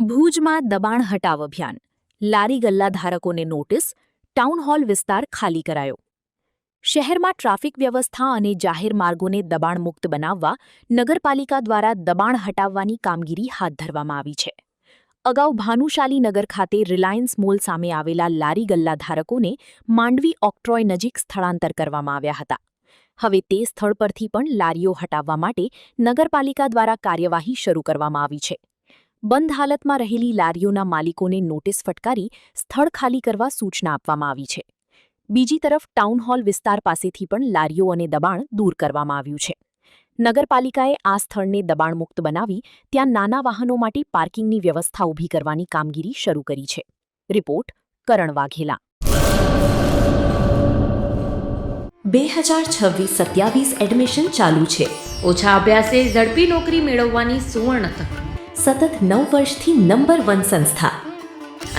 ભુજમાં દબાણ હટાવ અભિયાન, લારી ગલ્લા ધારકોને નોટિસ, ટાઉન હોલ વિસ્તાર ખાલી કરાયો. શહેરમાં ટ્રાફિક વ્યવસ્થા અને જાહેર માર્ગોને દબાણમુક્ત બનાવવા નગરપાલિકા દ્વારા દબાણ હટાવવાની કામગીરી હાથ ધરવામાં આવી છે. અગાઉ ભાનુશાલી નગર ખાતે રિલાયન્સ મોલ સામે આવેલા લારી ગલ્લા ધારકોને માંડવી ઓક્ટ્રોય નજીક સ્થળાંતર કરવામાં આવ્યા હતા. હવે તે સ્થળ પરથી પણ લારીઓ હટાવવા માટે નગરપાલિકા દ્વારા કાર્યવાહી શરૂ કરવામાં આવી છે. બંધ હાલતમાં રહેલી લારીઓના માલિકોને નોટિસ ફટકારી સ્થળ ખાલી કરવા સૂચના આપવામાં આવી છે. બીજી તરફ ટાઉન હોલ વિસ્તાર પાસેથી પણ લારીઓ અને દબાણ દૂર કરવામાં આવ્યું છે. નગરપાલિકાએ આ સ્થળને દબાણમુક્ત બનાવી ત્યાં નાના વાહનો માટે પાર્કિંગની વ્યવસ્થા ઊભી કરવાની કામગીરી શરૂ કરી છે. રિપોર્ટ કરણ વાઘેલા. 2026-27 એડમિશન ચાલુ છે. ઓછા અભ્યાસે ઝડપી નોકરી મેળવવાની સુવર્ણ તક. સતત 9 વર્ષથી નંબર 1 સંસ્થા.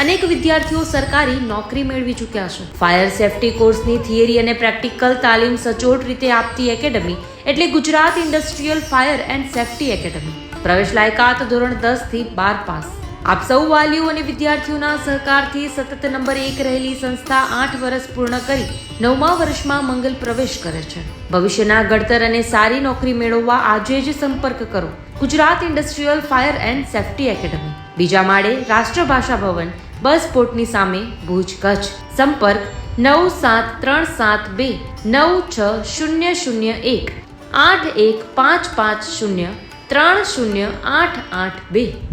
અનેક વિદ્યાર્થીઓ સરકારી નોકરી મેળવી ચૂક્યા છે. ફાયર સેફટી કોર્સની થિયરી અને પ્રેક્ટિકલ તાલીમ સચોટ રીતે આપતી એકેડમી એટલે Gujarat industrial fire and safety academy. પ્રવેશ લાયકાત ધોરણ 10 થી 12 પાસ. આપ સૌ વાલીઓ અને વિદ્યાર્થીઓના સહકારથી સતત નંબર 1 રહેલી સંસ્થા 8 વર્ષ પૂર્ણ કરી 9મા વર્ષમાં મંગલ પ્રવેશ કરે છે. ભવિષ્યના ઘડતર અને સારી નોકરી મેળવવા આજે જ સંપર્ક કરો Gujarat industrial fire and safety academy, બીજા માળે રાષ્ટ્રભાષા ભવન, બસ પોર્ટની સામે, ભુજ, કચ્છ. સંપર્ક 9737296001 8155030882.